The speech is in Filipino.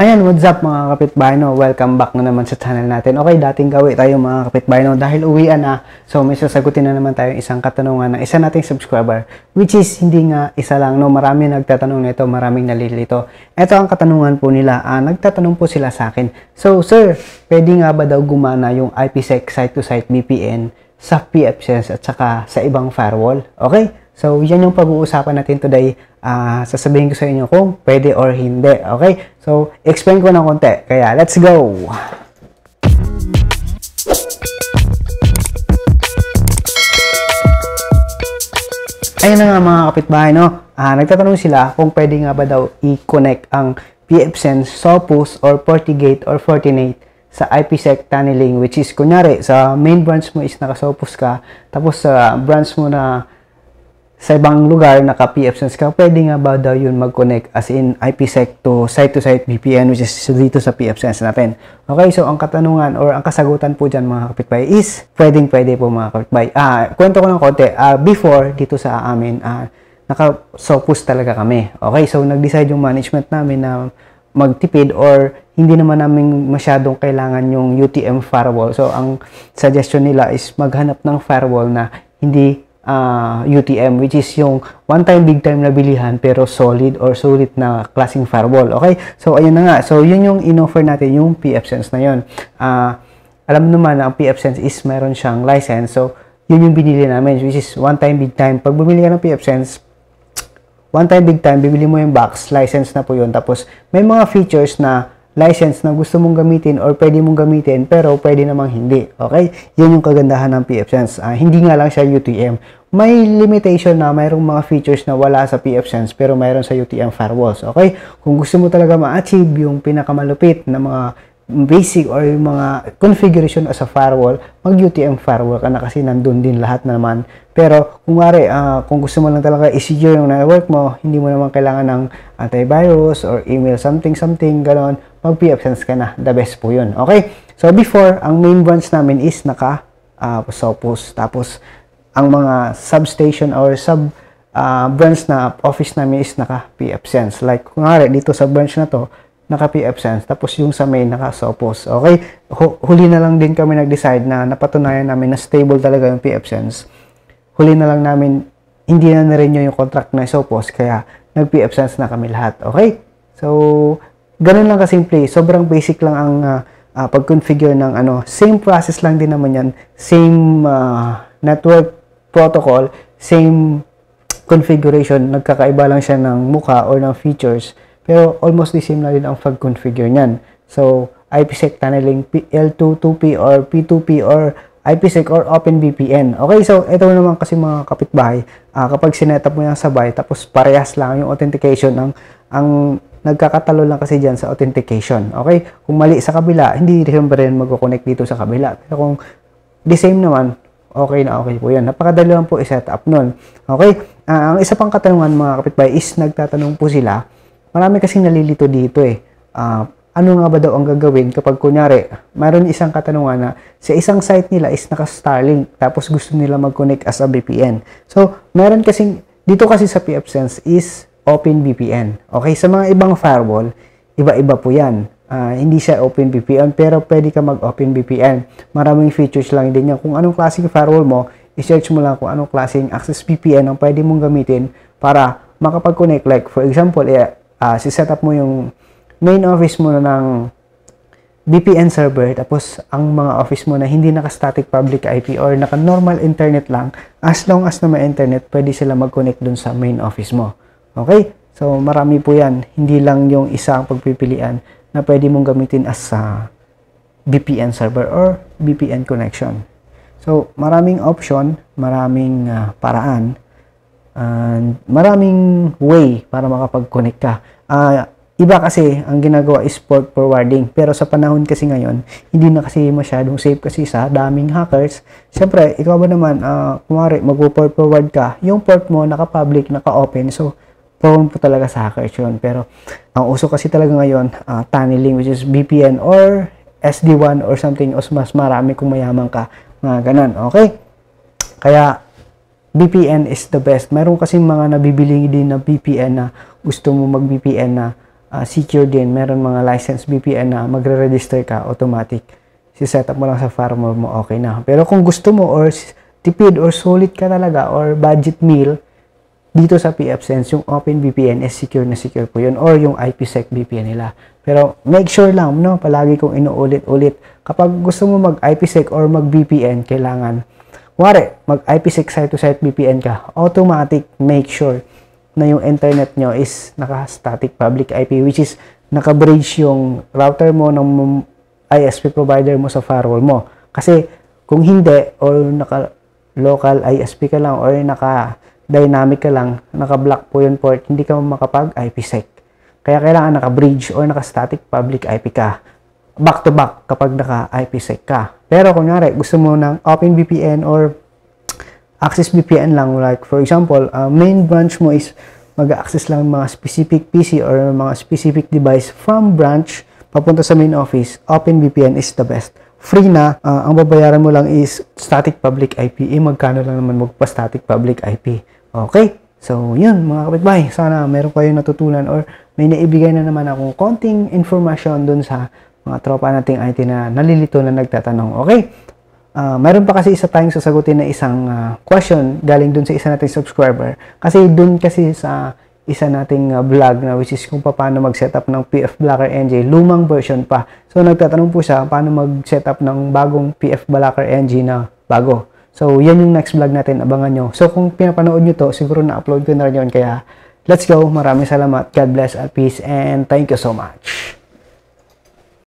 Ayan, what's up mga kapitbahay, no? Welcome back na naman sa channel natin. Okay, dating gawi tayo mga kapitbahay, no? Dahil uwian na, so may sasagutin na naman tayo isang katanungan ng isa nating subscriber, which is hindi nga isa lang, no? Marami nagtatanong nito, maraming nalilito. Ito ang katanungan po nila. Nagtatanong po sila sa akin. So, sir, pwede nga ba daw gumana yung IPsec site-to-site VPN sa pfSense at saka sa ibang firewall? Okay? So, yan yung pag-uusapan natin today. Sasabihin ko sa inyo kung pwede or hindi. Okay? So, explain ko ng konti. Kaya, let's go! Ayun na nga mga kapitbahay, no? Nagtatanong sila kung pwede nga ba daw i-connect ang pfSense, Sophos, or FortiGate or Fortinet sa IPsec tunneling, which is, kunyari, sa main branch mo is naka-Sophos ka, tapos sa branch mo na sa ibang lugar, naka-pfSense ka, pwede nga ba daw yun mag-connect as in IPsec to site VPN, which is dito sa pfSense natin. Okay, so ang katanungan or ang kasagutan po dyan mga kapitbahay is, pwede po mga kapitbahay. Kwento ko ng konti, before dito sa amin, naka-Sophos talaga kami. Okay, so nag-decide yung management namin na magtipid or hindi naman namin masyadong kailangan yung UTM firewall. So ang suggestion nila is maghanap ng firewall na hindi UTM, which is yung one-time big-time na bilihan pero solid or sulit na klaseng firewall. Okay? So, ayun na nga. So, yun yung in-offer natin, yung pfSense na yun. Alam naman na ang pfSense is meron siyang license. So, yun yung binili namin, which is one-time big-time. Pag bumili ka ng pfSense, one-time big-time, bibili mo yung box, license na po yun. Tapos, may mga features na license na gusto mong gamitin or pwede mong gamitin pero pwede namang hindi. Okay? Yan yung kagandahan ng pfSense. Hindi nga lang siya UTM. May limitation na mayroong mga features na wala sa pfSense pero mayroon sa UTM firewalls. Okay? Kung gusto mo talaga ma-achieve yung pinakamalupit na mga basic or yung mga configuration as a firewall, mag-UTM firewall ka na kasi nandun din lahat na naman. Pero kung gusto mo lang talaga i-secure yung network mo, hindi mo naman kailangan ng antivirus or email something, ganon, mag-pfSense ka na. The best po yun. Okay? So, before, ang main branch namin is naka-Sophos. Tapos, ang mga substation or branch na office namin is naka-pfSense. Like, kung dito sa branch na to, naka-pfSense. Tapos, yung sa main, naka-Sophos. Okay? Huli na lang din kami nag-decide na napatunayan namin na stable talaga yung pfSense. Huli na lang namin, hindi na rin yung contract na Sophos, kaya nag-pfSense na kami lahat. Okay? So, ganun lang kasimple. Sobrang basic lang ang pag-configure ng same process lang din naman yan. Same network protocol, same configuration. Nagkakaiba lang siya ng mukha or ng features. Pero almost the same na din ang pag-configure niyan. So, IPsec tunneling, L2, 2P or P2P or IPsec or OpenVPN. Okay, so ito naman kasi mga kapitbahay, kapag sinetup mo yung sabay, tapos parehas lang yung authentication, ang nagkakatalo lang kasi dyan sa authentication. Okay, kung mali sa kabila, hindi rin mag-connect dito sa kabila. Pero kung the same naman, okay na okay po yan. Napakadali lang po i-set up nun. Okay, ang isa pang katanungan mga kapitbahay is nagtatanong po sila, marami kasing nalilito dito ano nga ba daw ang gagawin kapag kunyari, mayroon isang katanungan na sa isang site nila is naka-Starlink tapos gusto nila mag-connect as a VPN. So, meron kasing, dito kasi sa pfSense is OpenVPN. Okay, sa mga ibang firewall, iba-iba po yan. Hindi siya OpenVPN pero pwede ka mag-OpenVPN. Maraming features lang din yan. Kung anong klaseng firewall mo, i-search mo lang kung anong klaseng access VPN ang pwede mong gamitin para makapag-connect. Like, for example, si-setup mo yung main office mo na ng VPN server, tapos ang mga office mo na hindi naka-static public IP or naka-normal internet lang, as long as na may internet, pwede sila mag-connect dun sa main office mo. Okay? So, marami po yan. Hindi lang yung isang pagpipilian na pwede mong gamitin as VPN server or VPN connection. So, maraming option, maraming paraan, and maraming way para makapag-connect ka. Iba kasi ang ginagawa is port forwarding. Pero sa panahon kasi ngayon, hindi na kasi masyadong safe kasi sa daming hackers. Siyempre, ikaw ba naman, kumari mag-port forward ka, yung port mo naka-public, naka-open. So, prone po talaga sa hackers yun. Pero, ang uso kasi talaga ngayon, tunneling, which is VPN or SD1 or something, o mas marami kung mayaman ka. Mga ganun. Okay? Kaya, VPN is the best. Meron kasi mga nabibili din na VPN na gusto mo mag-VPN na secure din. Meron mga licensed VPN na magre-register ka automatic. Si-set up mo lang sa firewall mo, okay na. Pero kung gusto mo or tipid or solid ka talaga or budget meal, dito sa pfSense, yung OpenVPN is secure na secure po yun, or yung IPsec VPN nila. Pero make sure lang, no, palagi kong inuulit-ulit, kapag gusto mo mag-IPsec or mag-VPN, kailangan, mag-IPsec site-to-site VPN ka, automatic make sure na yung internet nyo is naka-static public IP, which is naka-bridge yung router mo ng ISP provider mo sa firewall mo. Kasi kung hindi, or naka-local ISP ka lang, or naka-dynamic ka lang, naka-block po yung port, hindi ka makapag-IPsec. Kaya kailangan naka-bridge or naka-static public IP ka. Back-to-back kapag naka-IPsec ka. Pero kunyari, gusto mo ng OpenVPN or Access VPN lang, like for example, main branch mo is mag-access lang mga specific PC or mga specific device from branch papunta sa main office, OpenVPN is the best. Free na, ang babayaran mo lang is static public IP. Magkano lang naman magpa-static public IP. Okay? So, yun mga kapitbahay. Sana meron kayong natutunan or may naibigay na naman akong konting information dun sa mga tropa nating IT na nalilito na nagtatanong. Okay? Meron pa kasi isa tayong sasagutin na isang question galing dun sa isa nating subscriber. Kasi dun kasi sa isa nating vlog na which is kung paano mag-setup ng PF Blocker NG, lumang version pa. So nagtatanong po siya paano mag-setup ng bagong PF Blocker NG na bago. So yan yung next vlog natin, abangan nyo. So kung pinapanood nyo to, siguro na-upload ko na rin yun. Kaya let's go, maraming salamat, God bless, at peace, and thank you so much.